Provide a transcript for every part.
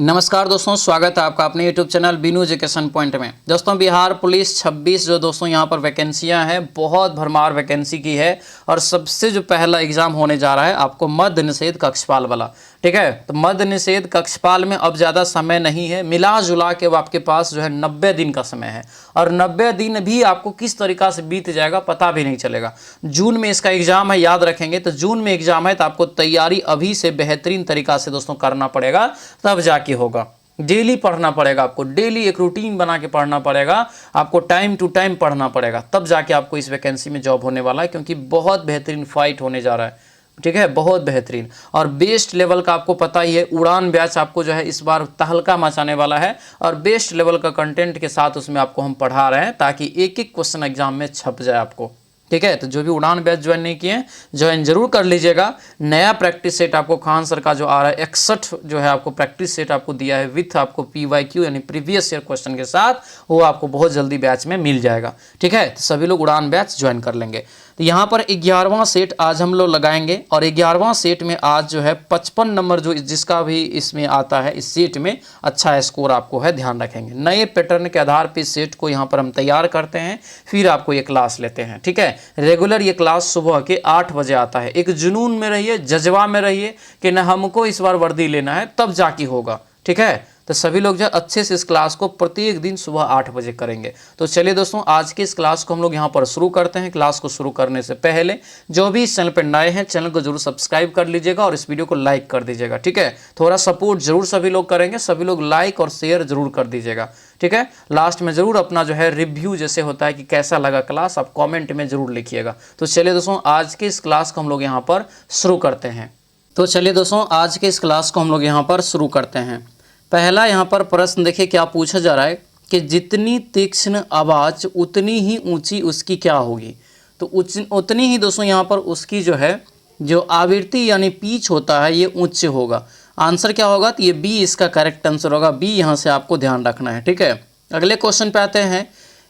नमस्कार दोस्तों, स्वागत है आपका अपने YouTube channel Binu education point में। दोस्तों बिहार पुलिस 26 जो दोस्तों यहाँ पर वैकेंसियाँ हैं, बहुत भरमार वैकेंसी की है। और सबसे जो पहला एग्जाम होने जा रहा है आपको मद्य निषेध कक्षपाल वाला, ठीक है। तो मद्य निषेध कक्षपाल में अब ज़्यादा समय नहीं है, मिला जुला के आपके पास जो है 90 दिन का समय है। और 90 दिन भी आपको किस तरीक़ा से बीत जाएगा पता भी नहीं चलेगा। जून में इसका एग्ज़ाम है, याद रखेंगे। तो जून में एग्ज़ाम है तो आपको तैयारी अभी से बेहतरीन तरीक़ा से दोस्तों करना पड़ेगा, तब जाके होगा। डेली पढ़ना पड़ेगा आपको, डेली एक रूटीन बना के पढ़ना पड़ेगा आपको, टाइम टू टाइम पढ़ना पड़ेगा, तब जाके आपको इस वैकेंसी में जॉब होने वाला है। क्योंकि बहुत बेहतरीन फाइट होने जा रहा है, ठीक है, बहुत बेहतरीन। और बेस्ट लेवल का आपको पता ही है, उड़ान बैच आपको जो है इस बार तहलका मचाने वाला है। और बेस्ट लेवल का कंटेंट के साथ उसमें आपको हम पढ़ा रहे हैं, ताकि एक एक क्वेश्चन एग्जाम में छप जाए आपको, ठीक है। तो जो भी उड़ान बैच ज्वाइन नहीं किए हैं, ज्वाइन जरूर कर लीजिएगा। नया प्रैक्टिस सेट आपको खान सर का जो आ रहा है 61 जो है आपको प्रैक्टिस सेट आपको दिया है, विथ आपको PYQ यानी प्रीवियस ईयर क्वेश्चन के साथ, वो आपको बहुत जल्दी बैच में मिल जाएगा, ठीक है। तो सभी लोग उड़ान बैच ज्वाइन कर लेंगे। तो यहाँ पर 11वां सेट आज हम लोग लगाएंगे। और 11वां सेट में आज जो है 55 नंबर जो जिसका भी इसमें आता है, इस सेट में अच्छा स्कोर आपको है, ध्यान रखेंगे। नए पैटर्न के आधार पर सेट को यहाँ पर हम तैयार करते हैं, फिर आपको ये क्लास लेते हैं, ठीक है। रेगुलर ये क्लास सुबह के 8 बजे आता है। एक जुनून में रहिए, जज्बा में रहिए कि न हमको इस बार वर्दी लेना है, तब जाके होगा, ठीक है। तो सभी लोग जो अच्छे से इस क्लास को प्रत्येक दिन सुबह 8 बजे करेंगे। तो चलिए दोस्तों, आज की इस क्लास को हम लोग यहाँ पर शुरू करते हैं। क्लास को शुरू करने से पहले जो भी इस चैनल पर नए हैं, चैनल को जरूर सब्सक्राइब कर लीजिएगा और इस वीडियो को लाइक कर दीजिएगा, ठीक है। थोड़ा सपोर्ट जरूर सभी लोग करेंगे, सभी लोग लाइक और शेयर जरूर कर दीजिएगा, ठीक है। लास्ट में जरूर अपना जो है रिव्यू जैसे होता है कि कैसा लगा क्लास, आप कमेंट में जरूर लिखिएगा। तो चलिए दोस्तों, आज के इस क्लास को हम लोग यहाँ पर शुरू करते हैं। तो चलिए दोस्तों, आज के इस क्लास को हम लोग यहाँ पर शुरू करते हैं। पहला यहाँ पर प्रश्न देखिए क्या पूछा जा रहा है कि जितनी तीक्ष्ण आवाज़ उतनी ही ऊंची उसकी क्या होगी। तो उतनी ही दोस्तों यहाँ पर उसकी जो है जो आवृत्ति यानी पिच होता है, ये उच्च होगा। आंसर क्या होगा? तो ये बी इसका करेक्ट आंसर होगा। बी यहाँ से आपको ध्यान रखना है, ठीक है। अगले क्वेश्चन पे आते हैं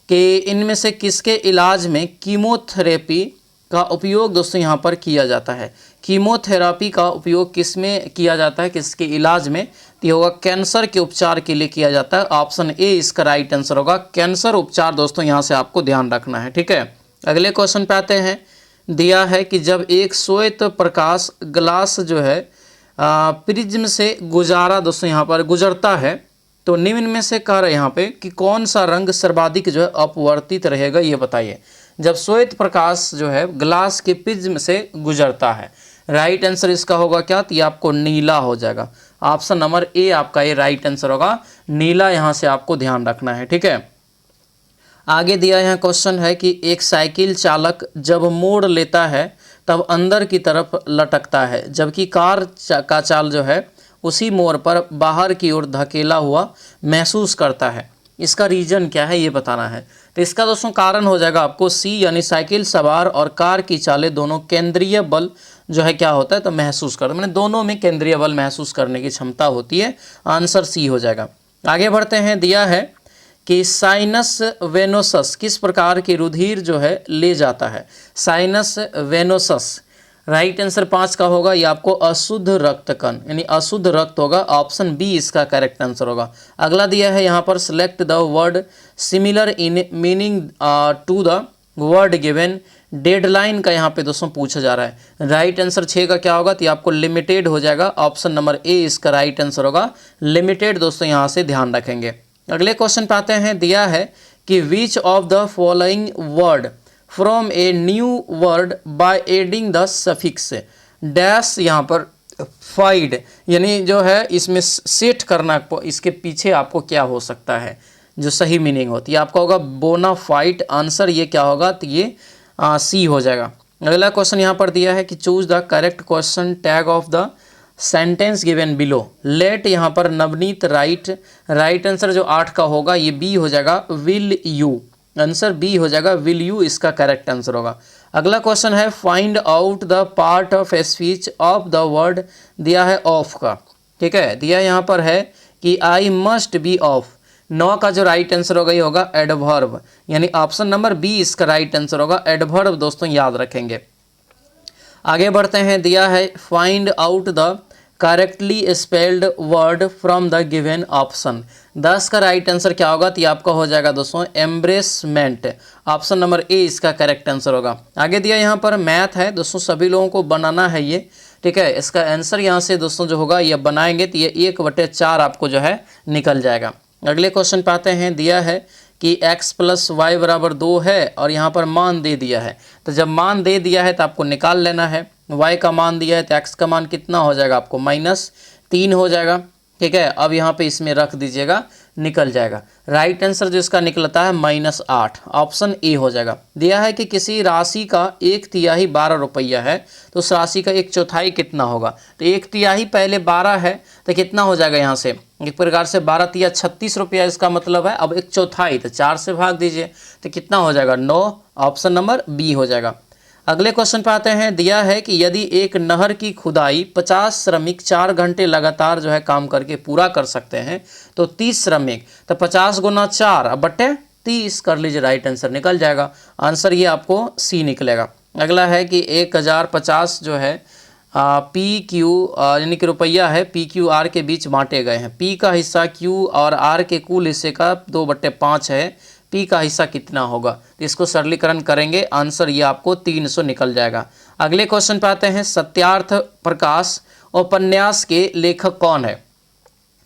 कि इनमें से किसके इलाज में कीमोथेरेपी का उपयोग दोस्तों यहाँ पर किया जाता है। कीमोथेरेपी का उपयोग किस में किया जाता है, किसके इलाज में? तो ये होगा कैंसर के उपचार के लिए किया जाता है। ऑप्शन ए इसका राइट आंसर होगा, कैंसर उपचार दोस्तों यहाँ से आपको ध्यान रखना है, ठीक है। अगले क्वेश्चन पे आते हैं। दिया है कि जब एक श्वेत प्रकाश ग्लास जो है प्रिज्म से दोस्तों यहाँ पर गुजरता है, तो निम्न में से कह रहे हैं यहाँ पे कि कौन सा रंग सर्वाधिक जो है अपवर्तित रहेगा, ये बताइए। जब श्वेत प्रकाश जो है ग्लास के प्रिज्म से गुजरता है, राइट आंसर इसका होगा क्या? तो ये आपको नीला हो जाएगा। ऑप्शन नंबर ए आपका ये राइट आंसर होगा, नीला यहाँ से आपको ध्यान रखना है, ठीक है। आगे दिया यहाँ क्वेश्चन है कि एक साइकिल चालक जब मोड़ लेता है तब अंदर की तरफ लटकता है, जबकि कार का चाल जो है उसी मोड़ पर बाहर की ओर धकेला हुआ महसूस करता है। इसका रीजन क्या है ये बताना है। तो इसका दोस्तों कारण हो जाएगा आपको सी, यानी साइकिल सवार और कार की चालें दोनों केंद्रीय बल जो है क्या होता है तो महसूस करते हैं, मैंने दोनों में केंद्रीय बल महसूस करने की क्षमता होती है। आंसर सी हो जाएगा। आगे बढ़ते हैं। दिया है कि साइनस वेनोसस किस प्रकार की रुधिर जो है ले जाता है। साइनस वेनोसस राइट आंसर 5 का होगा, ये आपको अशुद्ध रक्त कण यानी अशुद्ध रक्त होगा। ऑप्शन बी इसका करेक्ट आंसर होगा। अगला दिया है यहाँ पर select the word similar in meaning to the word given. Deadline का यहाँ पे दोस्तों पूछा जा रहा है। राइट आंसर 6 का क्या होगा? तो ये आपको लिमिटेड हो जाएगा। ऑप्शन नंबर ए इसका राइट आंसर होगा, लिमिटेड दोस्तों यहाँ से ध्यान रखेंगे। अगले क्वेश्चन पे आते हैं। दिया है कि which of the following word from a new word by adding the suffix dash, यहाँ पर फाइड यानी जो है इसमें सेट करना, इसके पीछे आपको क्या हो सकता है जो सही मीनिंग होती है, आपका होगा बोनाफाइड। आंसर ये क्या होगा? तो ये सी हो जाएगा। अगला क्वेश्चन यहाँ पर दिया है कि choose the correct question tag of the sentence given below. Let यहाँ पर नवनीत राइट आंसर जो 8 का होगा ये बी हो जाएगा, विल यू। आंसर बी हो जाएगा, विल यू इसका करेक्ट आंसर होगा। अगला क्वेश्चन है find out the part of speech of the word. दिया है ऑफ का, ठीक है। दिया यहाँ पर है कि आई मस्ट बी ऑफ। 9 का जो राइट आंसर होगा ये होगा एडवर्ब, यानी ऑप्शन नंबर बी इसका राइट आंसर होगा। एडवर्ब दोस्तों याद रखेंगे। आगे बढ़ते हैं। दिया है find out the correctly spelled word from the given option. 10 का राइट आंसर क्या होगा? तो ये आपका हो जाएगा दोस्तों एम्ब्रेसमेंट। ऑप्शन नंबर ए इसका करेक्ट आंसर होगा। आगे दिया यहाँ पर मैथ है दोस्तों, सभी लोगों को बनाना है ये, ठीक है। इसका आंसर यहाँ से दोस्तों जो होगा ये बनाएंगे तो ये 1/4 आपको जो है निकल जाएगा। अगले क्वेश्चन पे आते हैं। दिया है कि x + y = 2 है और यहाँ पर मान दे दिया है। तो जब मान दे दिया है तो आपको निकाल लेना है। y का मान दिया है तो x का मान कितना हो जाएगा? आपको -3 हो जाएगा, ठीक है। अब यहाँ पे इसमें रख दीजिएगा, निकल जाएगा। राइट आंसर जो इसका निकलता है -8, ऑप्शन ए हो जाएगा। दिया है कि किसी राशि का 1/3 12 रुपया है तो उस राशि का 1/4 कितना होगा? तो 1/3 पहले 12 है तो कितना हो जाएगा? यहाँ से एक प्रकार से 12 × 36 रुपया इसका मतलब है। अब 1/4 तो 4 से भाग दीजिए तो कितना हो जाएगा? 9, ऑप्शन नंबर बी हो जाएगा। अगले क्वेश्चन पे आते हैं। दिया है कि यदि एक नहर की खुदाई 50 श्रमिक 4 घंटे लगातार जो है काम करके पूरा कर सकते हैं तो 30 श्रमिक, तो 50 × 4 बटे 30 कर लीजिए, राइट आंसर निकल जाएगा। आंसर ये आपको सी निकलेगा। अगला है कि 1050 जो है पी क्यू यानी कि रुपया है, पी क्यू आर के बीच बांटे गए हैं। पी का हिस्सा क्यू और आर के कुल हिस्से का 2/5 है। पी का हिस्सा कितना होगा? तो इसको सरलीकरण करेंगे, आंसर ये आपको 300 निकल जाएगा। अगले क्वेश्चन पे आते हैं। सत्यार्थ प्रकाश उपन्यास के लेखक कौन है?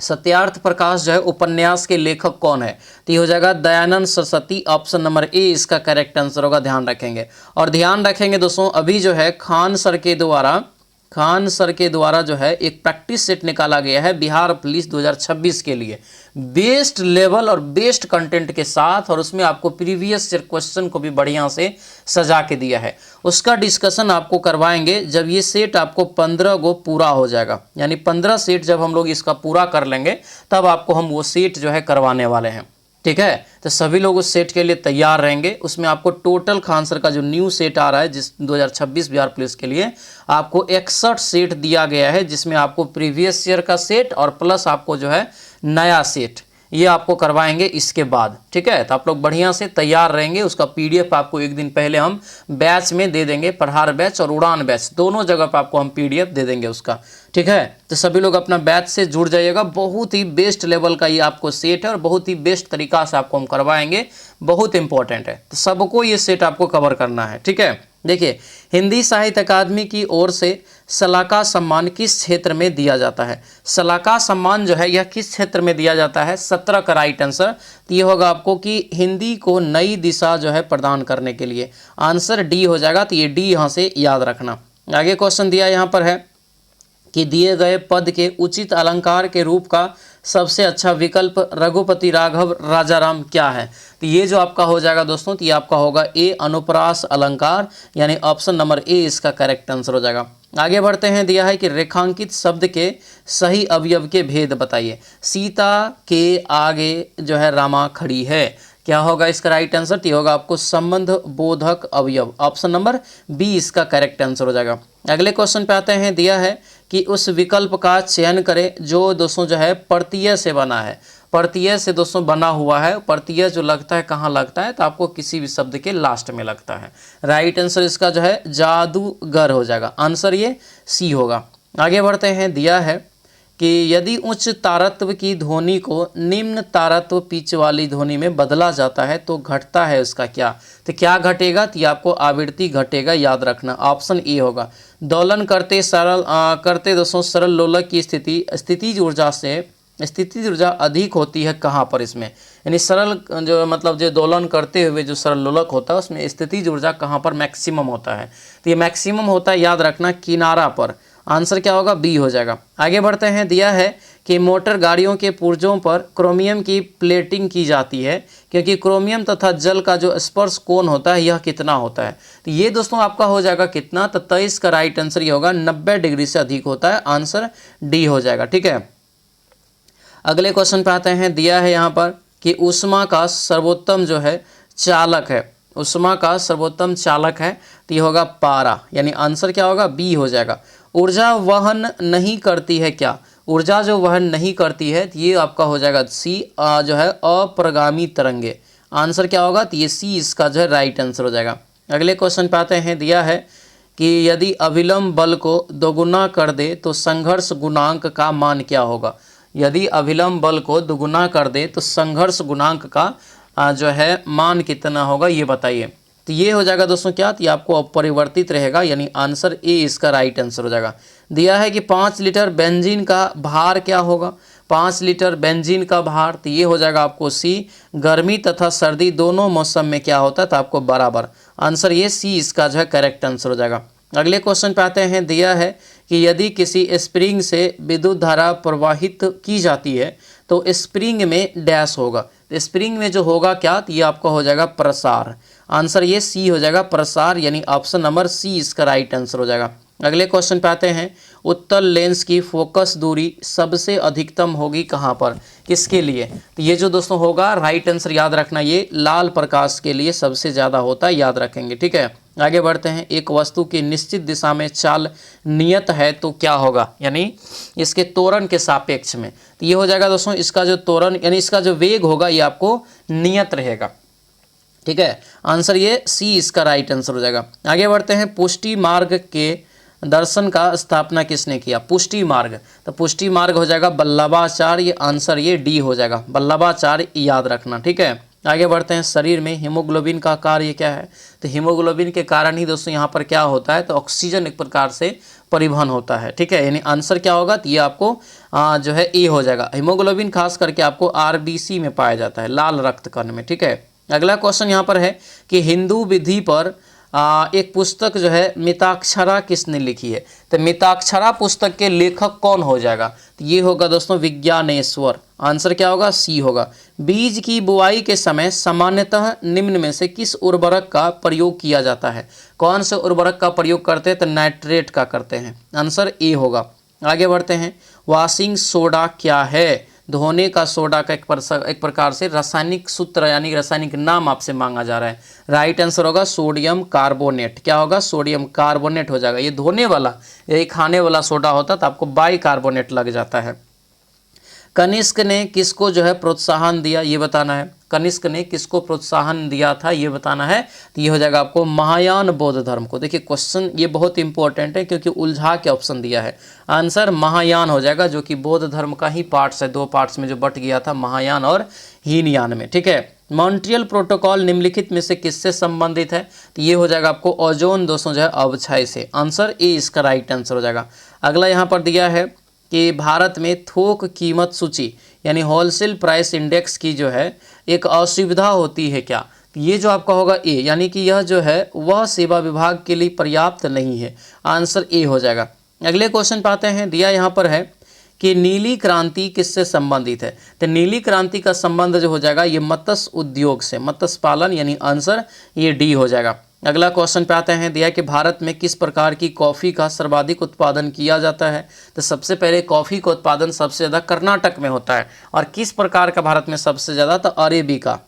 सत्यार्थ प्रकाश जो है उपन्यास के लेखक कौन है? तो ये हो जाएगा Dayanand Saraswati, option number A इसका करेक्ट आंसर होगा। ध्यान रखेंगे और ध्यान रखेंगे दोस्तों, अभी जो है खान सर के द्वारा जो है एक प्रैक्टिस सेट निकाला गया है बिहार पुलिस 2026 के लिए, बेस्ट लेवल और बेस्ट कंटेंट के साथ, और उसमें आपको प्रीवियस क्वेश्चन को भी बढ़िया से सजा के दिया है। उसका डिस्कशन आपको करवाएंगे जब ये सेट आपको 15 गो पूरा हो जाएगा, यानी 15 सेट जब हम लोग इसका पूरा कर लेंगे तब आपको हम वो सेट जो है करवाने वाले हैं, ठीक है। तो सभी लोग उस सेट के लिए तैयार रहेंगे। उसमें आपको टोटल खान सर का जो न्यू सेट आ रहा है जिस 2026 बिहार पुलिस के लिए आपको 61 सेट दिया गया है, जिसमें आपको प्रीवियस ईयर का सेट और प्लस आपको जो है नया सेट ये आपको करवाएंगे इसके बाद, ठीक है। तो आप लोग बढ़िया से तैयार रहेंगे। उसका पीडीएफ आपको एक दिन पहले हम बैच में दे देंगे, प्रहार बैच और उड़ान बैच दोनों जगह पर आपको हम पीडीएफ दे देंगे उसका, ठीक है। तो सभी लोग अपना बैच से जुड़ जाइएगा। बहुत ही बेस्ट लेवल का ये आपको सेट है और बहुत ही बेस्ट तरीका से आपको हम करवाएंगे, बहुत इंपॉर्टेंट है। तो सबको ये सेट आपको कवर करना है, ठीक है। देखिए, हिंदी साहित्य अकादमी की ओर से सलाका सम्मान किस क्षेत्र में दिया जाता है? सलाका सम्मान जो है यह किस क्षेत्र में दिया जाता है? 17 का राइट आंसर तो ये होगा आपको कि हिंदी को नई दिशा जो है प्रदान करने के लिए, आंसर डी हो जाएगा। तो ये डी यहाँ से याद रखना। आगे क्वेश्चन दिया यहाँ पर है कि दिए गए पद के उचित अलंकार के रूप का सबसे अच्छा विकल्प रघुपति राघव राजाराम क्या है? तो ये जो आपका हो जाएगा दोस्तों, तो ये आपका होगा ए अनुप्रास अलंकार, यानी ऑप्शन नंबर ए इसका करेक्ट आंसर हो जाएगा। आगे बढ़ते हैं। दिया है कि रेखांकित शब्द के सही अवयव के भेद बताइए। सीता के आगे जो है रामा खड़ी है, क्या होगा इसका राइट आंसर? तो होगा आपको संबंध बोधक अवयव, ऑप्शन नंबर बी इसका करेक्ट आंसर हो जाएगा। अगले क्वेश्चन पे आते हैं। दिया है कि उस विकल्प का चयन करें जो दोस्तों जो है प्रत्यय से बना है। प्रत्यय से दोस्तों बना हुआ है। प्रत्यय जो लगता है कहाँ लगता है? तो आपको किसी भी शब्द के लास्ट में लगता है। राइट आंसर इसका जो है जादूगर हो जाएगा, आंसर ये सी होगा। आगे बढ़ते हैं। दिया है कि यदि उच्च तारत्व की ध्वनि को निम्न तारत्व पिच वाली ध्वनि में बदला जाता है तो घटता है उसका क्या? तो क्या घटेगा? तो ये आपको आवृत्ति घटेगा, याद रखना, ऑप्शन ए होगा। दोलन करते दोस्तों सरल लोलक की स्थितिज ऊर्जा अधिक होती है कहाँ पर? इसमें यानी सरल जो मतलब जो दोलन करते हुए जो सरल लोलक होता है उसमें स्थितिज ऊर्जा कहाँ पर मैक्सिमम होता है? तो ये मैक्सिमम होता है, याद रखना, किनारा पर। आंसर क्या होगा? बी हो जाएगा। आगे बढ़ते हैं। दिया है कि मोटर गाड़ियों के पुर्जों पर क्रोमियम की प्लेटिंग की जाती है क्योंकि क्रोमियम तथा जल का जो स्पर्श कोण होता है यह कितना होता है? तो ये दोस्तों आपका हो जाएगा कितना? तो 23 का राइट आंसर ये होगा, 90 डिग्री से अधिक होता है, आंसर डी हो जाएगा, ठीक है। अगले क्वेश्चन पे आते हैं। दिया है यहाँ पर कि ऊष्मा का सर्वोत्तम जो है चालक है, ऊष्मा का सर्वोत्तम चालक है, तो ये होगा पारा, यानी आंसर क्या होगा? बी हो जाएगा। ऊर्जा वहन नहीं करती है क्या? ऊर्जा जो वहन नहीं करती है तो ये आपका हो जाएगा सी जो है अप्रगामी तरंगे, आंसर क्या होगा? तो ये सी इसका जो है राइट आंसर हो जाएगा। अगले क्वेश्चन पे आते हैं। दिया है कि यदि अविलंब बल को दोगुना कर दे तो संघर्ष गुणांक का मान क्या होगा। यदि अविलंब बल को दोगुना कर दे तो संघर्ष गुणांक का जो है मान कितना होगा, ये बताइए। तो ये हो जाएगा दोस्तों क्या, तो ये आपको अपरिवर्तित रहेगा, यानी आंसर ए इसका राइट आंसर हो जाएगा। दिया है कि 5 लीटर बेंजीन का भार क्या होगा। 5 लीटर बेंजीन का भार, तो ये हो जाएगा आपको सी। गर्मी तथा सर्दी दोनों मौसम में क्या होता है, तो आपको बराबर। आंसर ये सी इसका जो है करेक्ट आंसर हो जाएगा। अगले क्वेश्चन पे आते हैं। दिया है कि यदि किसी स्प्रिंग से विद्युत धारा प्रवाहित की जाती है तो स्प्रिंग में डैश होगा। तो स्प्रिंग में जो होगा क्या, तो ये आपका हो जाएगा प्रसार। आंसर ये सी हो जाएगा प्रसार, यानी ऑप्शन नंबर सी इसका राइट आंसर हो जाएगा। अगले क्वेश्चन पे आते हैं। उत्तल लेंस की फोकस दूरी सबसे अधिकतम होगी कहाँ पर, किसके लिए। तो ये जो दोस्तों होगा राइट आंसर याद रखना, ये लाल प्रकाश के लिए सबसे ज़्यादा होता है, याद रखेंगे। ठीक है, आगे बढ़ते हैं। एक वस्तु की निश्चित दिशा में चाल नियत है तो क्या होगा, यानी इसके त्वरण के सापेक्ष में। तो ये हो जाएगा दोस्तों इसका जो त्वरण यानी इसका जो वेग होगा ये आपको नियत रहेगा। ठीक है, आंसर ये सी इसका राइट आंसर हो जाएगा। आगे बढ़ते हैं। पुष्टि मार्ग के दर्शन का स्थापना किसने किया। पुष्टि मार्ग, तो पुष्टि मार्ग हो जाएगा वल्लभाचार्य। आंसर ये डी हो जाएगा वल्लभाचार्य, याद रखना। ठीक है, आगे बढ़ते हैं। शरीर में हीमोग्लोबिन का कार्य क्या है। तो हीमोग्लोबिन के कारण ही दोस्तों यहाँ पर क्या होता है, तो ऑक्सीजन एक प्रकार से परिवहन होता है। ठीक है, यानी आंसर क्या होगा, तो ये आपको जो है ए हो जाएगा। हीमोग्लोबिन खास करके आपको आरबीसी में पाया जाता है, लाल रक्त कण में। ठीक है, अगला क्वेश्चन यहाँ पर है कि हिंदू विधि पर एक पुस्तक जो है मिताक्षरा किसने लिखी है। तो मिताक्षरा पुस्तक के लेखक कौन हो जाएगा, तो ये होगा दोस्तों विज्ञानेश्वर। आंसर क्या होगा, सी होगा। बीज की बुआई के समय सामान्यतः निम्न में से किस उर्वरक का प्रयोग किया जाता है। कौन से उर्वरक का प्रयोग करते हैं, तो नाइट्रेट का करते हैं। आंसर ए होगा। आगे बढ़ते हैं। वॉशिंग सोडा क्या है। धोने का सोडा का एक प्रकार से रासायनिक सूत्र यानी रासायनिक नाम आपसे मांगा जा रहा है। राइट आंसर होगा सोडियम कार्बोनेट। क्या होगा, सोडियम कार्बोनेट हो जाएगा। ये धोने वाला, यही खाने वाला सोडा होता तो आपको बाई कार्बोनेट लग जाता है। कनिष्क ने किसको जो है प्रोत्साहन दिया, ये बताना है। कनिष्क ने किसको प्रोत्साहन दिया था, ये बताना है। तो ये हो जाएगा आपको महायान बौद्ध धर्म को। देखिए क्वेश्चन ये बहुत इंपॉर्टेंट है क्योंकि उलझा के ऑप्शन दिया है। आंसर महायान हो जाएगा, जो कि बौद्ध धर्म का ही पार्ट्स है, 2 पार्ट्स में जो बट गया था, महायान और हीनयान में। ठीक है, मॉन्ट्रियल प्रोटोकॉल निम्नलिखित में से किससे संबंधित है। तो ये हो जाएगा आपको ओजोन दोस्तों जो है अवक्षय से। आंसर ए इसका राइट आंसर हो जाएगा। अगला यहाँ पर दिया है कि भारत में थोक कीमत सूची यानी होलसेल प्राइस इंडेक्स की जो है एक असुविधा होती है क्या। ये जो आपका होगा ए, यानी कि यह जो है वह सेवा विभाग के लिए पर्याप्त नहीं है। आंसर ए हो जाएगा। अगले क्वेश्चन पे आते हैं। दिया यहाँ पर है कि नीली क्रांति किससे संबंधित है। तो नीली क्रांति का संबंध जो हो जाएगा ये मत्स्य उद्योग से, मत्स्य पालन, यानी आंसर ये डी हो जाएगा। अगला क्वेश्चन पे आते हैं। दिया कि भारत में किस प्रकार की कॉफ़ी का सर्वाधिक उत्पादन किया जाता है। तो सबसे पहले कॉफ़ी का उत्पादन सबसे ज़्यादा कर्नाटक में होता है। और किस प्रकार का भारत में सबसे ज़्यादा, तो अरेबिका।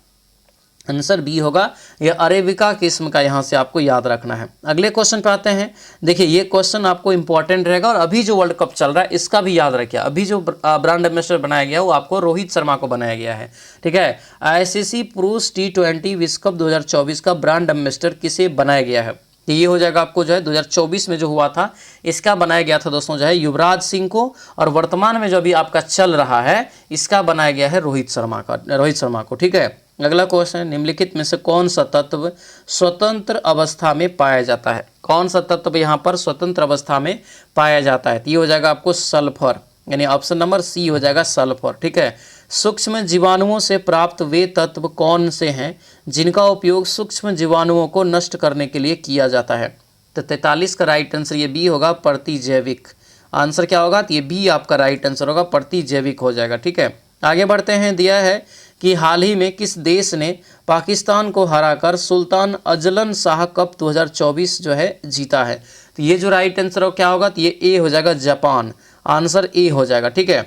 आंसर बी होगा, यह अरेबिका किस्म का यहाँ से आपको याद रखना है। अगले क्वेश्चन पे आते हैं। देखिए ये क्वेश्चन आपको इंपॉर्टेंट रहेगा और अभी जो वर्ल्ड कप चल रहा है इसका भी याद रखिए। अभी जो ब्रांड एम्बेसडर बनाया गया है वो आपको रोहित शर्मा को बनाया गया है। ठीक है, आईसीसी पुरुष T20 विश्व कप 2024 का ब्रांड एम्बेसडर किसे बनाया गया है। तो ये हो जाएगा आपको जो है 2024 में जो हुआ था इसका बनाया गया था दोस्तों जो है युवराज सिंह को, और वर्तमान में जो अभी आपका चल रहा है इसका बनाया गया है रोहित शर्मा को। ठीक है, अगला क्वेश्चन। निम्नलिखित में से कौन सा तत्व स्वतंत्र अवस्था में पाया जाता है। कौन सा तत्व यहाँ पर स्वतंत्र अवस्था में पाया जाता है। तो ये हो जाएगा आपको सल्फर, यानी ऑप्शन नंबर सी हो जाएगा सल्फर। ठीक है, सूक्ष्म जीवाणुओं से प्राप्त वे तत्व कौन से हैं जिनका उपयोग सूक्ष्म जीवाणुओं को नष्ट करने के लिए किया जाता है। तो 43 का राइट आंसर ये बी होगा, प्रतिजैविक। आंसर क्या होगा, तो ये बी आपका राइट आंसर होगा, प्रतिजैविक हो जाएगा। ठीक है, आगे बढ़ते हैं। दिया है कि हाल ही में किस देश ने पाकिस्तान को हराकर सुल्तान अजलन शाह कप 2024 जो है जीता है। तो ये जो राइट आंसर हो क्या होगा, तो ये ए हो जाएगा, जापान। आंसर ए हो जाएगा। ठीक है,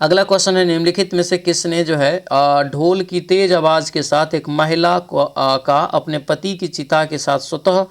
अगला क्वेश्चन है। निम्नलिखित में से किसने जो है ढोल की तेज आवाज़ के साथ एक महिला का अपने पति की चिता के साथ स्वतः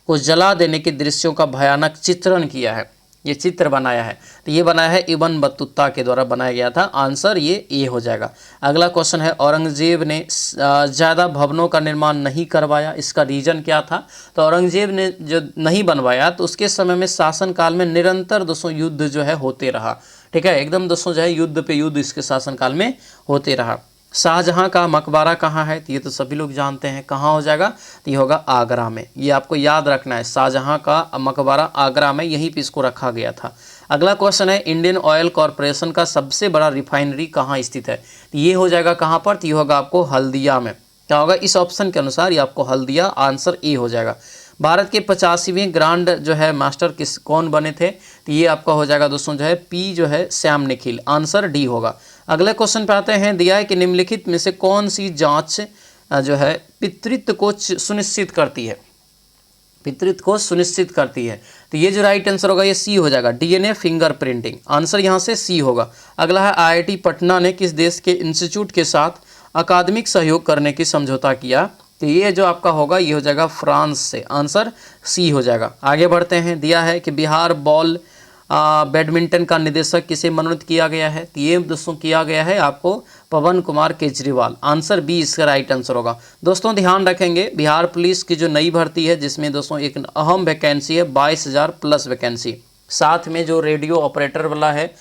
को जला देने के दृश्यों का भयानक चित्रण किया है। ये चित्र बनाया है, तो ये बनाया है इब्न बतूता के द्वारा बनाया गया था। आंसर ये ए हो जाएगा। अगला क्वेश्चन है, औरंगजेब ने ज़्यादा भवनों का निर्माण नहीं करवाया, इसका रीज़न क्या था? तो औरंगजेब ने जो नहीं बनवाया तो उसके समय में शासनकाल में निरंतर दोस्तों युद्ध जो है होते रहा। ठीक है, एकदम दोस्तों जो है युद्ध पे युद्ध इसके शासनकाल में होते रहा। शाहजहां का मकबरा कहाँ है? तो ये तो सभी लोग जानते हैं, कहाँ हो जाएगा? तो ये होगा आगरा में। ये आपको याद रखना है, शाहजहां का मकबरा आगरा में, यहीं पे इसको रखा गया था। अगला क्वेश्चन है, इंडियन ऑयल कॉरपोरेशन का सबसे बड़ा रिफाइनरी कहाँ स्थित है? तो ये हो जाएगा कहाँ पर? तो ये होगा आपको हल्दिया में। क्या होगा इस ऑप्शन के अनुसार? ये आपको हल्दिया, आंसर ए हो जाएगा। भारत के 85वें ग्रांड जो है मास्टर कौन बने थे? तो ये आपका हो जाएगा दोस्तों जो है पी जो है श्याम निखिल, आंसर डी होगा। अगले क्वेश्चन पे आते हैं, दिया है कि निम्नलिखित में से कौन सी जांच जो है पितृत्व को सुनिश्चित करती है? पितृत्व को सुनिश्चित करती है, तो ये जो राइट आंसर होगा ये सी हो जाएगा, डीएनए फिंगरप्रिंटिंग, आंसर यहाँ से सी होगा। अगला है, आईआईटी पटना ने किस देश के इंस्टीट्यूट के साथ अकादमिक सहयोग करने की समझौता किया? तो ये जो आपका होगा ये हो जाएगा फ्रांस से, आंसर सी हो जाएगा। आगे बढ़ते हैं, दिया है कि बिहार बॉल बैडमिंटन का निदेशक किसे मनोनीत किया गया है? तो ये दोस्तों किया गया है आपको पवन कुमार केजरीवाल, आंसर बी इसका राइट आंसर होगा। दोस्तों ध्यान रखेंगे, बिहार पुलिस की जो नई भर्ती है जिसमें दोस्तों एक अहम वैकेंसी है 22,000 प्लस वैकेंसी, साथ में जो रेडियो ऑपरेटर वाला है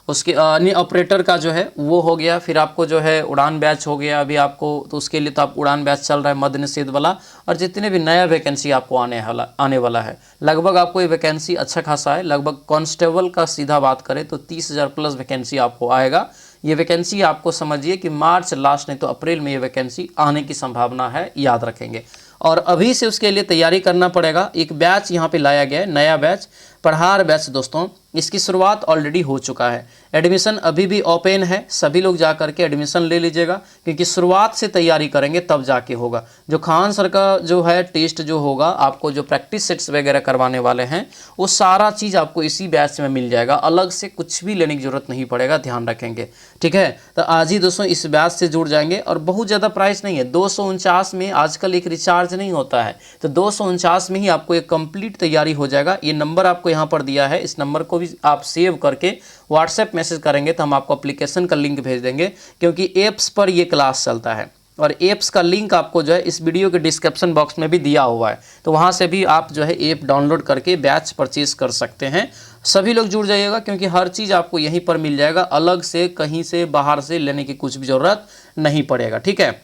उसके अन्य ऑपरेटर का जो है वो हो गया, फिर आपको जो है उड़ान बैच हो गया अभी आपको, तो उसके लिए तो आप उड़ान बैच चल रहा है मद्य निषेध वाला, और जितने भी नया वैकेंसी आपको आने वाला है, लगभग आपको ये वैकेंसी अच्छा खासा है। लगभग कांस्टेबल का सीधा बात करें तो 30,000 प्लस वैकेंसी आपको आएगा। ये वैकेंसी आपको समझिए कि मार्च लास्ट नहीं तो अप्रैल में ये वैकेंसी आने की संभावना है, याद रखेंगे। और अभी से उसके लिए तैयारी करना पड़ेगा। एक बैच यहाँ पे लाया गया है, नया बैच, पढ़ार बैच दोस्तों, इसकी शुरुआत ऑलरेडी हो चुका है। एडमिशन अभी भी ओपन है, सभी लोग जा करके एडमिशन ले लीजिएगा, क्योंकि शुरुआत से तैयारी करेंगे तब जाके होगा। जो खान सर का जो है टेस्ट जो होगा, आपको जो प्रैक्टिस सेट्स वगैरह करवाने वाले हैं, वो सारा चीज़ आपको इसी बैच में मिल जाएगा, अलग से कुछ भी लेने की जरूरत नहीं पड़ेगा, ध्यान रखेंगे। ठीक है, तो आज ही दोस्तों इस बैच से जुड़ जाएंगे, और बहुत ज़्यादा प्राइस नहीं है, 249 में आजकल एक रिचार्ज नहीं होता है, तो 249 में ही आपको एक कंप्लीट तैयारी हो जाएगा। ये नंबर आपको यहाँ पर दिया है, इस नंबर को भी आप सेव करके व्हाट्सएप मैसेज करेंगे तो हम आपको एप्लीकेशन का लिंक भेज देंगे, क्योंकि एप्स पर ये क्लास चलता है, और एप्स का लिंक आपको जो है इस वीडियो के डिस्क्रिप्शन बॉक्स में भी दिया हुआ है, तो वहाँ से भी आप जो है ऐप डाउनलोड करके बैच परचेज कर सकते हैं। सभी लोग जुड़ जाइएगा, क्योंकि हर चीज़ आपको यहीं पर मिल जाएगा, अलग से कहीं से बाहर से लेने की कुछ भी ज़रूरत नहीं पड़ेगा। ठीक है,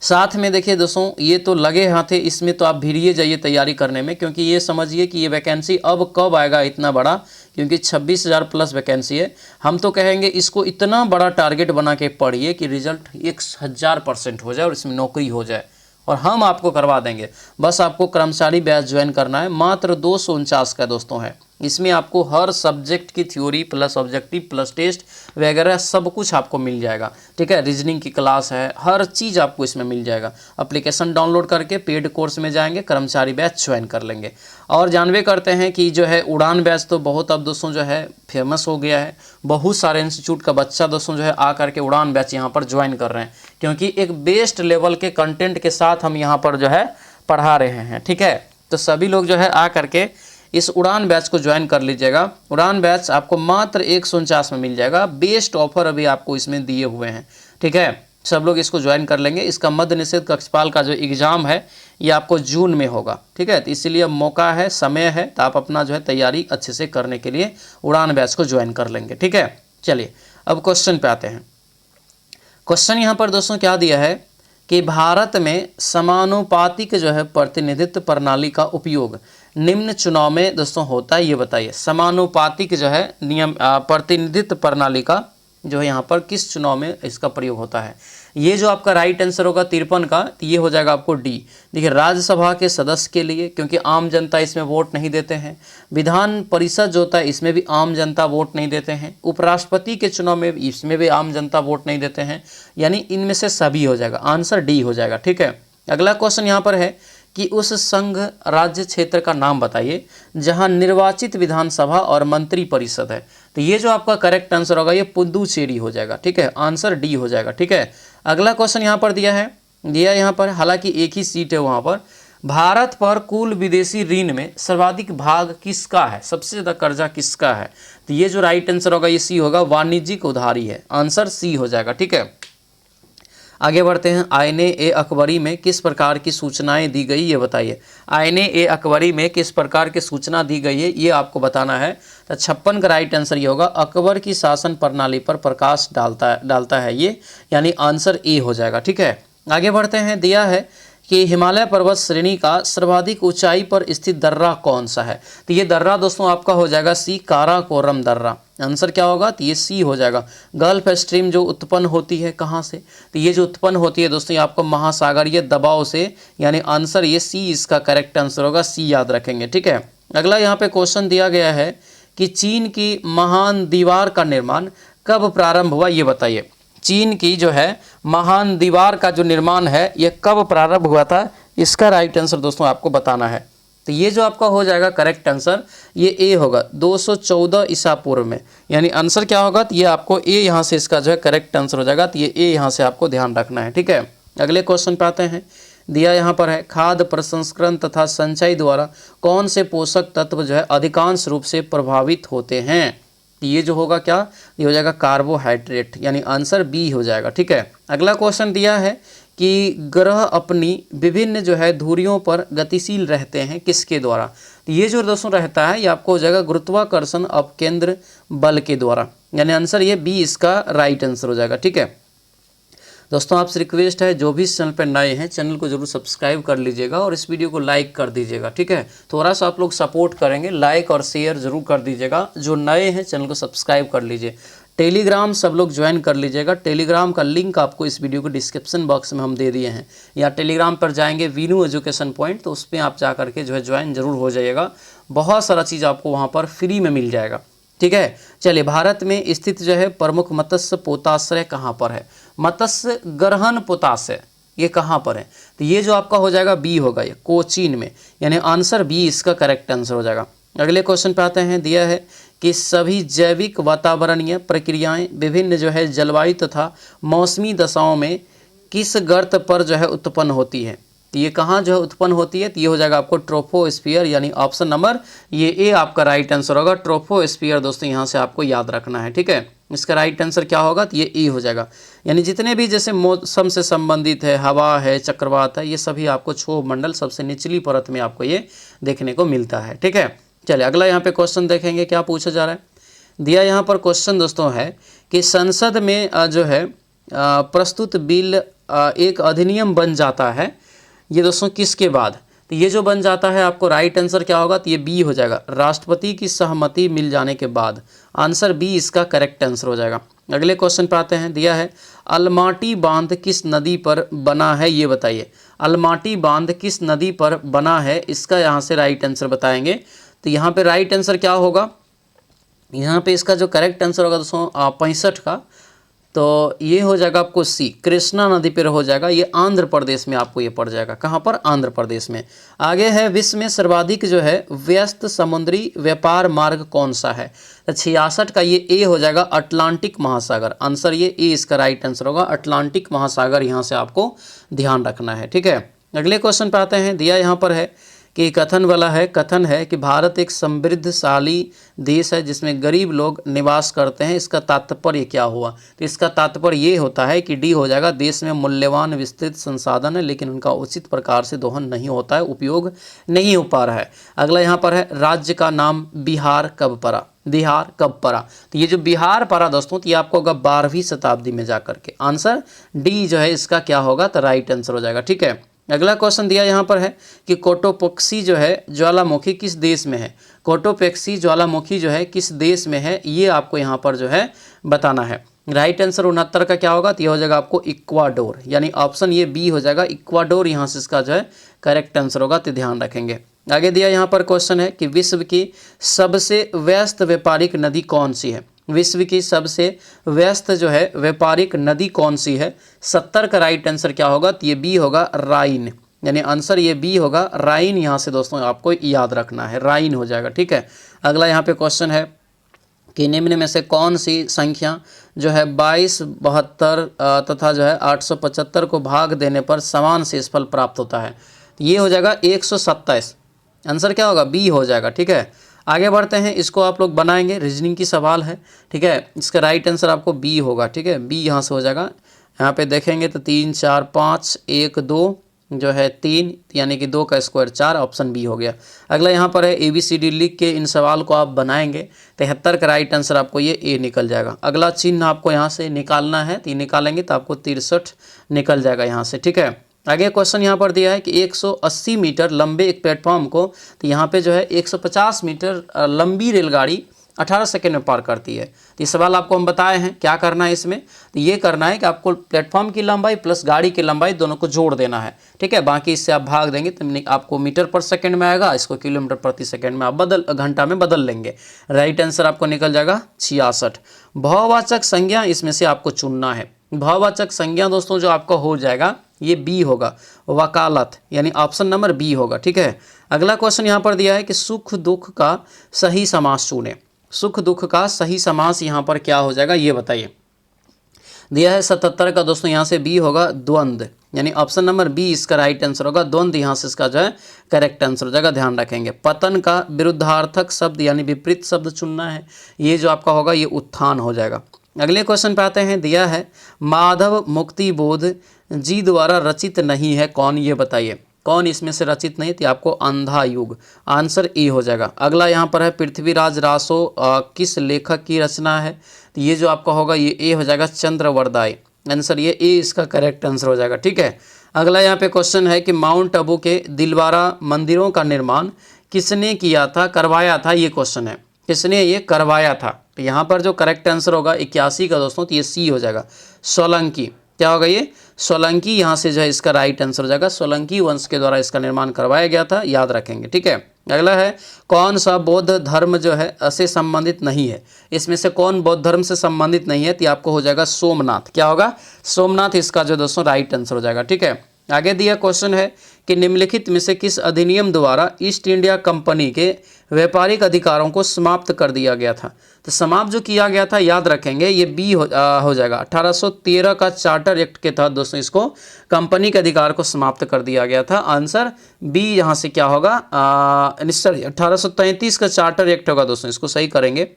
साथ में देखिए दोस्तों, ये तो लगे हाथ है, इसमें तो आप भिड़िए जाइए तैयारी करने में, क्योंकि ये समझिए कि ये वैकेंसी अब कब आएगा इतना बड़ा, क्योंकि 26,000 प्लस वैकेंसी है। हम तो कहेंगे इसको इतना बड़ा टारगेट बना के पढ़िए कि रिजल्ट 1000% हो जाए और इसमें नौकरी हो जाए, और हम आपको करवा देंगे। बस आपको कर्मचारी बैच ज्वाइन करना है, मात्र 249 का दोस्तों है। इसमें आपको हर सब्जेक्ट की theory plus objective plus test वगैरह सब कुछ आपको मिल जाएगा। ठीक है, रीजनिंग की क्लास है, हर चीज़ आपको इसमें मिल जाएगा। एप्लीकेशन डाउनलोड करके पेड कोर्स में जाएंगे, कर्मचारी बैच ज्वाइन कर लेंगे। और जानवे करते हैं कि जो है उड़ान बैच तो बहुत अब दोस्तों जो है फेमस हो गया है, बहुत सारे इंस्टीट्यूट का बच्चा दोस्तों जो है आ करके उड़ान बैच यहाँ पर ज्वाइन कर रहे हैं, क्योंकि एक बेस्ट लेवल के कंटेंट के साथ हम यहाँ पर जो है पढ़ा रहे हैं। ठीक है, तो सभी लोग जो है आ करके इस उड़ान बैच को ज्वाइन कर लीजिएगा। उड़ान बैच आपको मात्र 149 में मिल जाएगा, बेस्ट ऑफर अभी आपको इसमें दिए हुए हैं। ठीक है, सब लोग इसको ज्वाइन कर लेंगे। इसका मद्य निषेध कक्षपाल का जो एग्ज़ाम है ये आपको जून में होगा। ठीक है, तो इसीलिए मौका है, समय है, तो आप अपना जो है तैयारी अच्छे से करने के लिए उड़ान बैच को ज्वाइन कर लेंगे। ठीक है, चलिए अब क्वेश्चन पे आते हैं। क्वेश्चन यहाँ पर दोस्तों क्या दिया है कि भारत में समानुपातिक जो है प्रतिनिधित्व प्रणाली का उपयोग निम्न चुनाव में दोस्तों होता है, ये बताइए। समानुपातिक जो है नियम प्रतिनिधित्व प्रणाली का जो है यहाँ पर किस चुनाव में इसका प्रयोग होता है? ये जो आपका राइट आंसर होगा 53 का, तो ये हो जाएगा आपको डी। देखिए, राज्यसभा के सदस्य के लिए, क्योंकि आम जनता इसमें वोट नहीं देते हैं। विधान परिषद जो होता है इसमें भी आम जनता वोट नहीं देते हैं। उपराष्ट्रपति के चुनाव में इसमें भी आम जनता वोट नहीं देते हैं, यानी इनमें से सभी हो जाएगा, आंसर डी हो जाएगा। ठीक है, अगला क्वेश्चन यहाँ पर है कि उस संघ राज्य क्षेत्र का नाम बताइए जहां निर्वाचित विधानसभा और मंत्री परिषद है। तो ये जो आपका करेक्ट आंसर होगा ये पुदुचेरी हो जाएगा। ठीक है, आंसर डी हो जाएगा। ठीक है, अगला क्वेश्चन यहाँ पर दिया है, यहाँ पर हालांकि एक ही सीट है वहाँ पर, भारत पर कुल विदेशी ऋण में सर्वाधिक भाग किसका है, सबसे ज़्यादा कर्जा किसका है? तो ये जो राइट आंसर होगा ये सी होगा, वाणिज्यिक उधारी है, आंसर सी हो जाएगा। ठीक है, आगे बढ़ते हैं। आईने ए अकबरी में किस प्रकार की सूचनाएं दी गई, ये बताइए। आईने ए अकबरी में किस प्रकार की सूचना दी गई है, ये आपको बताना है। तो 56 का राइट आंसर ये होगा, अकबर की शासन प्रणाली पर प्रकाश डालता है ये, यानी आंसर ए हो जाएगा। ठीक है, आगे बढ़ते हैं। दिया है कि हिमालय पर्वत श्रेणी का सर्वाधिक ऊंचाई पर स्थित दर्रा कौन सा है? तो ये दर्रा दोस्तों आपका हो जाएगा सी, काराकोरम दर्रा। आंसर क्या होगा? तो ये सी हो जाएगा। गल्फ स्ट्रीम जो उत्पन्न होती है कहाँ से? तो ये जो उत्पन्न होती है दोस्तों ये आपको महासागरीय दबाव से, यानी आंसर ये सी इसका करेक्ट आंसर होगा, सी याद रखेंगे। ठीक है, अगला यहाँ पे क्वेश्चन दिया गया है कि चीन की महान दीवार का निर्माण कब प्रारंभ हुआ, ये बताइए। चीन की जो है महान दीवार का जो निर्माण है ये कब प्रारंभ हुआ था, इसका राइट आंसर दोस्तों आपको बताना है। तो ये जो आपका हो जाएगा करेक्ट आंसर ये ए होगा, 214 ईसा पूर्व में, यानी आंसर क्या होगा? तो ये आपको ए यहाँ से इसका जो है करेक्ट आंसर हो जाएगा। तो ये ए यहाँ से आपको ध्यान रखना है। ठीक है, अगले क्वेश्चन पे आते हैं। दिया यहाँ पर है, खाद्य प्रसंस्करण तथा संचय द्वारा कौन से पोषक तत्व जो है अधिकांश रूप से प्रभावित होते हैं? ये जो होगा क्या? ये हो जाएगा कार्बोहाइड्रेट, यानी आंसर बी हो जाएगा। ठीक है, अगला क्वेश्चन दिया है कि ग्रह अपनी विभिन्न जो है धुरियों पर गतिशील रहते हैं किसके द्वारा? तो ये जो दोस्तों रहता है ये आपको हो जाएगा गुरुत्वाकर्षण अपकेंद्र बल के द्वारा, यानी आंसर ये बी इसका राइट आंसर हो जाएगा। ठीक है दोस्तों, आपसे रिक्वेस्ट है जो भी इस चैनल पर नए हैं चैनल को जरूर सब्सक्राइब कर लीजिएगा और इस वीडियो को लाइक कर दीजिएगा। ठीक है, थोड़ा सा आप लोग सपोर्ट करेंगे, लाइक और शेयर जरूर कर दीजिएगा। जो नए हैं चैनल को सब्सक्राइब कर लीजिए। टेलीग्राम सब लोग ज्वाइन कर लीजिएगा। टेलीग्राम का लिंक आपको इस वीडियो के डिस्क्रिप्शन बॉक्स में हम दे दिए हैं, या टेलीग्राम पर जाएंगे वीनू एजुकेशन पॉइंट, तो उस पर आप जा करके जो है ज्वाइन जरूर हो जाइएगा। बहुत सारा चीज़ आपको वहाँ पर फ्री में मिल जाएगा। ठीक है, चलिए, भारत में स्थित जो है प्रमुख मत्स्य पोताश्रय कहाँ पर है? मत्स्य ग्रहण पोताश्रय ये कहाँ पर है? तो ये जो आपका हो जाएगा बी होगा, ये कोचीन में, यानी आंसर बी इसका करेक्ट आंसर हो जाएगा। अगले क्वेश्चन पे आते हैं। दिया है कि सभी जैविक वातावरणीय प्रक्रियाएं विभिन्न जो है जलवायु तथा मौसमी दशाओं में किस गर्त पर जो है उत्पन्न होती है? तो ये कहाँ जो है उत्पन्न होती है? तो ये हो जाएगा आपको ट्रोपोस्फियर, यानी ऑप्शन नंबर ये ए आपका राइट आंसर होगा। ट्रोपोस्फियर दोस्तों यहाँ से आपको याद रखना है। ठीक है, इसका राइट आंसर क्या होगा? तो ये ए हो जाएगा, यानी जितने भी जैसे मौसम से संबंधित है, हवा है, चक्रवात है, ये सभी आपको क्षोभ मंडल सबसे निचली परत में आपको ये देखने को मिलता है। ठीक है, चलिए अगला यहाँ पे क्वेश्चन देखेंगे क्या पूछा जा रहा है। दिया यहाँ पर क्वेश्चन दोस्तों है कि संसद में जो है प्रस्तुत बिल एक अधिनियम बन जाता है, ये दोस्तों किसके बाद? तो ये जो बन जाता है आपको राइट आंसर क्या होगा? तो ये बी हो जाएगा, राष्ट्रपति की सहमति मिल जाने के बाद। आंसर बी इसका करेक्ट आंसर हो जाएगा। अगले क्वेश्चन पे आते हैं। दिया है अलमाटी बांध किस नदी पर बना है, ये बताइए। अलमाटी बांध किस नदी पर बना है, इसका यहाँ से राइट आंसर बताएंगे। तो यहाँ पे राइट आंसर क्या होगा? यहाँ पे इसका जो करेक्ट आंसर होगा दोस्तों 65 का, तो ये हो जाएगा आपको सी, कृष्णा नदी पर हो जाएगा। ये आंध्र प्रदेश में आपको ये पड़ जाएगा। कहाँ पर? आंध्र प्रदेश में। आगे है, विश्व में सर्वाधिक जो है व्यस्त समुद्री व्यापार मार्ग कौन सा है? तो 66 का ये ए हो जाएगा, अटलांटिक महासागर। आंसर ये ए इसका राइट आंसर होगा, अटलांटिक महासागर यहाँ से आपको ध्यान रखना है। ठीक है, अगले क्वेश्चन पर आते हैं। दिया यहाँ पर है कि कथन है कि भारत एक समृद्धशाली देश है जिसमें गरीब लोग निवास करते हैं, इसका तात्पर्य क्या हुआ? तो इसका तात्पर्य ये होता है कि डी हो जाएगा, देश में मूल्यवान विस्तृत संसाधन है लेकिन उनका उचित प्रकार से दोहन नहीं होता है, उपयोग नहीं हो पा रहा है। अगला यहाँ पर है, राज्य का नाम बिहार कब पड़ा? बिहार कब पड़ा? तो ये जो बिहार पड़ा दोस्तों, तो ये आपको होगा 12वीं शताब्दी में जाकर के। आंसर डी जो है इसका क्या होगा? तो राइट आंसर हो जाएगा। ठीक है, अगला क्वेश्चन दिया यहाँ पर है कि कोटोपेक्सी जो है ज्वालामुखी किस देश में है? कोटोपेक्सी ज्वालामुखी जो है किस देश में है, ये आपको यहाँ पर जो है बताना है। राइट आंसर 69 का क्या होगा? तो ये हो जाएगा आपको इक्वाडोर, यानी ऑप्शन ये बी हो जाएगा, इक्वाडोर यहाँ से इसका जो है करेक्ट आंसर होगा, तो ध्यान रखेंगे। आगे दिया यहाँ पर क्वेश्चन है कि विश्व की सबसे व्यस्त व्यापारिक नदी कौन सी है? विश्व की सबसे व्यस्त जो है व्यापारिक नदी कौन सी है? 70 का राइट आंसर क्या होगा? तो ये बी होगा, राइन, यानी आंसर ये बी होगा, राइन। यहाँ से दोस्तों आपको याद रखना है, राइन हो जाएगा। ठीक है, अगला यहाँ पे क्वेश्चन है कि निम्न में से कौन सी संख्या जो है 22, 72 तथा जो है 875 को भाग देने पर समान शेषफल प्राप्त होता है? तो ये हो जाएगा 127। आंसर क्या होगा? बी हो जाएगा। ठीक है, आगे बढ़ते हैं, इसको आप लोग बनाएंगे, रीजनिंग की सवाल है। ठीक है, इसका राइट आंसर आपको बी होगा। ठीक है, बी यहाँ से हो जाएगा। यहाँ पे देखेंगे तो 3 4 5 1 2 जो है 3, यानी कि 2 का स्क्वायर 4, ऑप्शन बी हो गया। अगला यहाँ पर है ABCD लिख के इन सवाल को आप बनाएंगे, 73 का राइट आंसर आपको ये ए निकल जाएगा। अगला चिन्ह आपको यहाँ से निकालना है, तो ये निकालेंगे तो आपको 63 निकल जाएगा यहाँ से। ठीक है, आगे क्वेश्चन यहाँ पर दिया है कि 180 मीटर लंबे एक प्लेटफॉर्म को, तो यहाँ पे जो है 150 मीटर लंबी रेलगाड़ी 18 सेकंड में पार करती है। तो ये सवाल आपको हम बताए हैं, क्या करना है इसमें? तो ये करना है कि आपको प्लेटफॉर्म की लंबाई प्लस गाड़ी की लंबाई दोनों को जोड़ देना है। ठीक है, बाकी इससे आप भाग देंगे तो आपको मीटर पर सेकंड में आएगा, इसको किलोमीटर प्रति सेकंड में आप घंटा में बदल लेंगे। राइट आंसर आपको निकल जाएगा 66। भाववाचक संज्ञा इसमें से आपको चुनना है। भाववाचक संज्ञा दोस्तों जो आपका हो जाएगा ये बी होगा, वकालत, यानी ऑप्शन नंबर बी होगा। ठीक है, अगला क्वेश्चन यहाँ पर दिया है कि सुख दुख का सही समास चुने। सुख दुख का सही समास यहाँ पर क्या हो जाएगा ये बताइए। दिया है 77 का दोस्तों, यहाँ से बी होगा द्वंद्व, यानी ऑप्शन नंबर बी इसका राइट आंसर होगा। द्वंद्व यहाँ से इसका जो है करेक्ट आंसर हो जाएगा, ध्यान रखेंगे। पतन का विरुद्धार्थक शब्द यानी विपरीत शब्द चुनना है, ये जो आपका होगा ये उत्थान हो जाएगा। अगले क्वेश्चन पे आते हैं, दिया है माधव मुक्ति बोध जी द्वारा रचित नहीं है, कौन? ये बताइए कौन इसमें से रचित नहीं? तो आपको अंधा युग, आंसर ए हो जाएगा। अगला यहाँ पर है पृथ्वीराज रासो किस लेखक की रचना है? तो ये जो आपका होगा ये ए हो जाएगा, चंद्रवरदाई, आंसर ये ए इसका करेक्ट आंसर हो जाएगा। ठीक है, अगला यहाँ पे क्वेश्चन है कि माउंट आबू के दिलवारा मंदिरों का निर्माण किसने किया था, करवाया था? ये क्वेश्चन है, किसने ये करवाया था? तो यहाँ पर जो करेक्ट आंसर होगा 81 का दोस्तों, तो ये सी हो जाएगा, सोलंकी। क्या होगा ये? सोलंकी, यहाँ से जो है इसका राइट आंसर हो जाएगा। सोलंकी वंश के द्वारा इसका निर्माण करवाया गया था, याद रखेंगे। ठीक है, अगला है कौन सा बौद्ध धर्म जो है से संबंधित नहीं है? इसमें से कौन बौद्ध धर्म से संबंधित नहीं है? तो आपको हो जाएगा सोमनाथ। क्या होगा? सोमनाथ इसका जो दोस्तों राइट आंसर हो जाएगा। ठीक है, आगे दिया क्वेश्चन है कि निम्नलिखित में से किस अधिनियम द्वारा ईस्ट इंडिया कंपनी के व्यापारिक अधिकारों को समाप्त कर दिया गया था? तो समाप्त जो किया गया था याद रखेंगे ये बी हो जाएगा। 1813 का चार्टर एक्ट के तहत दोस्तों इसको कंपनी के अधिकार को समाप्त कर दिया गया था, आंसर बी यहाँ से क्या होगा? सॉरी 1833 का चार्टर एक्ट होगा दोस्तों, इसको सही करेंगे।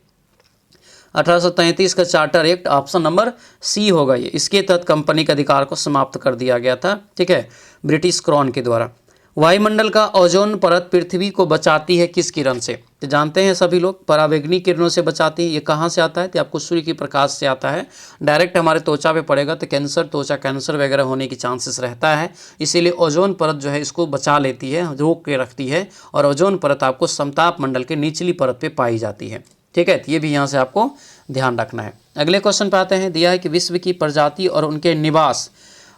1833 का charter act, option number C होगा ये, इसके तहत कंपनी के अधिकार को समाप्त कर दिया गया था। ठीक है, ब्रिटिश क्राउन के द्वारा। वायुमंडल का ओजोन परत पृथ्वी को बचाती है किस किरण से? तो जानते हैं सभी लोग, पराबैंगनी किरणों से बचाती है। ये कहाँ से आता है? तो आपको सूर्य की प्रकाश से आता है, डायरेक्ट हमारे त्वचा पे पड़ेगा तो कैंसर, त्वचा कैंसर वगैरह होने की चांसेस रहता है, इसीलिए ओजोन परत जो है इसको बचा लेती है, रोक के रखती है। और ओजोन परत आपको समताप मंडल के निचली परत पे पाई जाती है। ठीक है, तो ये भी यहाँ से आपको ध्यान रखना है। अगले क्वेश्चन पे आते हैं, दिया है कि विश्व की प्रजाति और उनके निवास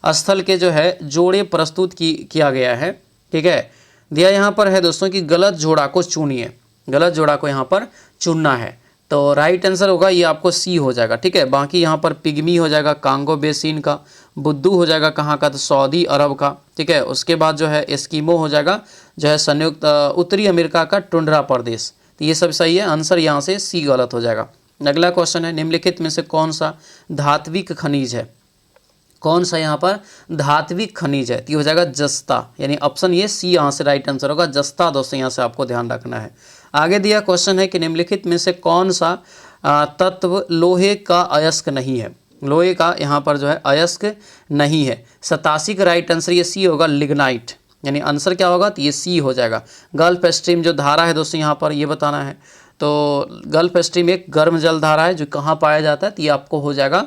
स्थल के जो है जोड़े प्रस्तुत किया गया है। ठीक है, दिया यहाँ पर है दोस्तों कि गलत जोड़ा को चुनिए, गलत जोड़ा को यहाँ पर चुनना है, तो राइट आंसर होगा ये आपको सी हो जाएगा। ठीक है, बाकी यहाँ पर पिग्मी हो जाएगा कांगो बेसिन का, बुद्धू हो जाएगा कहाँ का? तो सऊदी अरब का। ठीक है, उसके बाद जो है एस्किमो हो जाएगा जो है संयुक्त उत्तरी अमेरिका का टुंड्रा प्रदेश। तो ये सब सही है, आंसर यहाँ से सी गलत हो जाएगा। अगला क्वेश्चन है, निम्नलिखित में से कौन सा धात्विक खनिज है? कौन सा यहाँ पर धात्विक खनिज है? तो ये हो जाएगा जस्ता, यानी ऑप्शन ये सी यहाँ से राइट आंसर होगा, जस्ता दोस्तों यहाँ से आपको ध्यान रखना है। आगे दिया क्वेश्चन है कि निम्नलिखित में से कौन सा तत्व लोहे का अयस्क नहीं है? लोहे का यहाँ पर जो है अयस्क नहीं है। 87 का राइट आंसर ये सी होगा, लिग्नाइट, यानी आंसर क्या होगा? तो ये सी हो जाएगा। गल्फ स्ट्रीम जो धारा है दोस्तों यहाँ पर ये बताना है, तो गल्फ स्ट्रीम एक गर्म जल धारा है जो कहाँ पाया जाता है? तो ये आपको हो जाएगा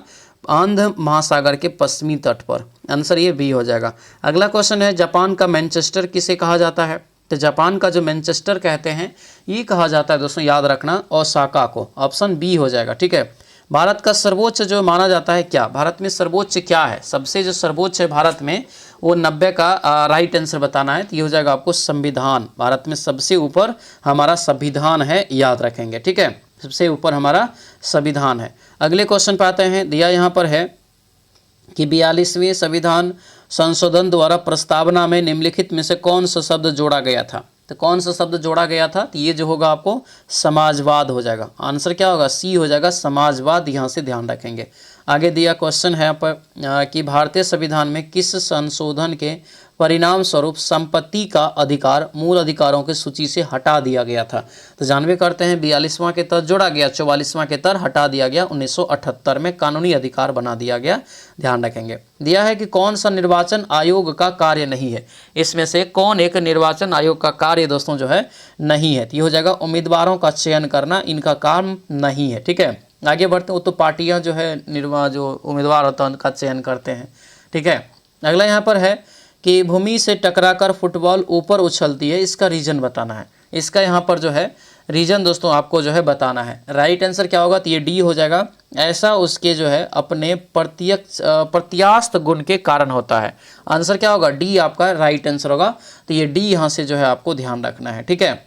आंध्र महासागर के पश्चिमी तट पर, आंसर ये बी हो जाएगा। अगला क्वेश्चन है, जापान का मैनचेस्टर किसे कहा जाता है? तो जापान का जो मैनचेस्टर कहते हैं ये कहा जाता है दोस्तों, याद रखना, ओसाका को, ऑप्शन बी हो जाएगा। ठीक है, भारत का सर्वोच्च जो माना जाता है क्या? भारत में सर्वोच्च क्या है? सबसे जो सर्वोच्च है भारत में वो 90 का राइट आंसर बताना है, तो ये हो जाएगा आपको संविधान। भारत में सबसे ऊपर हमारा संविधान है, याद रखेंगे। ठीक है, सबसे ऊपर हमारा संविधान है। अगले क्वेश्चन पे आते हैं, दिया यहाँ पर है कि 42वें संविधान संशोधन द्वारा प्रस्तावना में निम्नलिखित में से कौन सा शब्द जोड़ा गया था? तो कौन सा शब्द जोड़ा गया था? तो ये जो होगा आपको समाजवाद हो जाएगा, आंसर क्या होगा? सी हो जाएगा, समाजवाद, यहाँ से ध्यान रखेंगे। आगे दिया क्वेश्चन है यहाँ पर कि भारतीय संविधान में किस संशोधन के परिणाम स्वरूप संपत्ति का अधिकार मूल अधिकारों की सूची से हटा दिया गया था। तो जानवे करते हैं 42वां के तहत जोड़ा गया, 44वां के तहत हटा दिया गया, 1978 में कानूनी अधिकार बना दिया गया। ध्यान रखेंगे। दिया है कि कौन सा निर्वाचन आयोग का कार्य नहीं है, इसमें से कौन एक निर्वाचन आयोग का कार्य दोस्तों जो है नहीं है, तो ये हो जाएगा उम्मीदवारों का चयन करना, इनका काम नहीं है। ठीक है, आगे बढ़ते हैं। वो तो पार्टियां जो है जो उम्मीदवार होता है उनका चयन करते हैं। ठीक है, अगला यहाँ पर है कि भूमि से टकराकर फुटबॉल ऊपर उछलती है, इसका रीजन बताना है। इसका यहाँ पर जो है रीजन दोस्तों आपको जो है बताना है। राइट आंसर क्या होगा, तो ये डी हो जाएगा। ऐसा उसके जो है अपने प्रत्यास्थ गुण के कारण होता है। आंसर क्या होगा, डी आपका राइट आंसर होगा। तो ये डी यहाँ से जो है आपको ध्यान रखना है। ठीक है,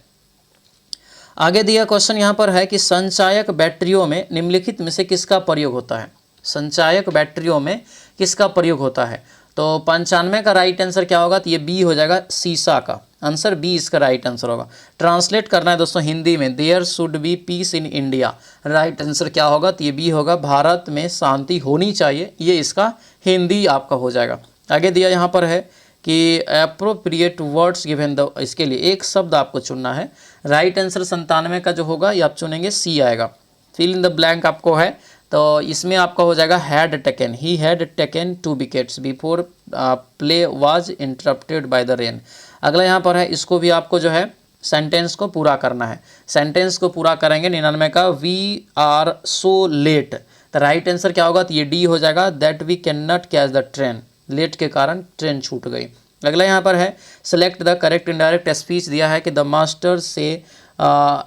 आगे दिया क्वेश्चन यहाँ पर है कि संचायक बैटरियों में निम्नलिखित में से किसका प्रयोग होता है। संचायक बैटरियों में किसका प्रयोग होता है, तो 95 का राइट आंसर क्या होगा, तो ये बी हो जाएगा, सीसा का। आंसर बी इसका राइट आंसर होगा। ट्रांसलेट करना है दोस्तों हिंदी में, there should be peace in India. Right answer क्या होगा, तो ये बी होगा, भारत में शांति होनी चाहिए, ये इसका हिंदी आपका हो जाएगा। आगे दिया यहाँ पर है कि अप्रोप्रिएट वर्ड्स गिवन द, इसके लिए एक शब्द आपको चुनना है। राइट आंसर 97 का जो होगा ये आप चुनेंगे सी आएगा। फिल इन द ब्लैंक आपको है, तो इसमें आपका हो जाएगा had taken, he had taken 2 wickets before play was interrupted by the rain. अगला यहाँ पर है, इसको भी आपको जो है सेंटेंस को पूरा करना है। सेंटेंस को पूरा करेंगे 99 का, वी आर सो लेट। तो राइट आंसर क्या होगा, तो ये डी हो जाएगा, that we can not catch the train, late के कारण ट्रेन छूट गई। अगला यहाँ पर है, select the correct indirect speech दिया है कि the master said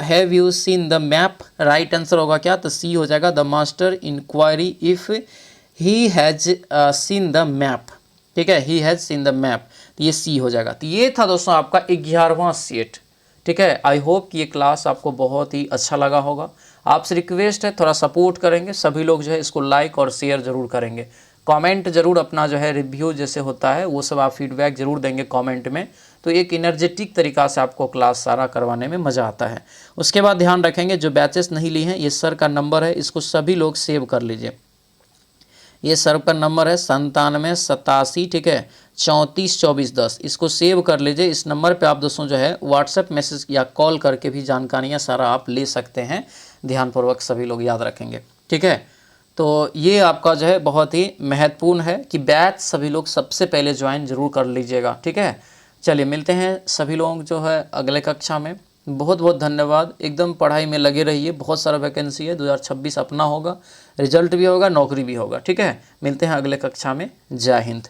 have you seen the map. Right answer होगा क्या, तो सी हो जाएगा, the master inquiry if he has seen the map. ठीक है, ही हैज सीन द मैप, तो ये सी हो जाएगा। तो ये था दोस्तों आपका 11वां सेट। ठीक है, आई होप कि ये क्लास आपको बहुत ही अच्छा लगा होगा। आपसे रिक्वेस्ट है थोड़ा सपोर्ट करेंगे, सभी लोग जो है इसको लाइक और शेयर जरूर करेंगे। कमेंट जरूर अपना जो है रिव्यू जैसे होता है वो सब आप फीडबैक जरूर देंगे कमेंट में, तो एक एनर्जेटिक तरीक़ा से आपको क्लास सारा करवाने में मज़ा आता है। उसके बाद ध्यान रखेंगे जो बैचेस नहीं ली हैं, ये सर का नंबर है, इसको सभी लोग सेव कर लीजिए। ये सर का नंबर है 9787, ठीक है, 342410, इसको सेव कर लीजिए। इस नंबर पे आप दोस्तों जो है व्हाट्सएप मैसेज या कॉल करके भी जानकारियाँ सारा आप ले सकते हैं। ध्यानपूर्वक सभी लोग याद रखेंगे। ठीक है, तो ये आपका जो है बहुत ही महत्वपूर्ण है कि बैच सभी लोग सबसे पहले ज्वाइन जरूर कर लीजिएगा। ठीक है, चलिए मिलते हैं सभी लोग जो है अगले कक्षा में। बहुत बहुत धन्यवाद। एकदम पढ़ाई में लगे रहिए, बहुत सारा वैकेंसी है, 2026 अपना होगा, रिजल्ट भी होगा, नौकरी भी होगा। ठीक है, मिलते हैं अगले कक्षा में। जय हिंद।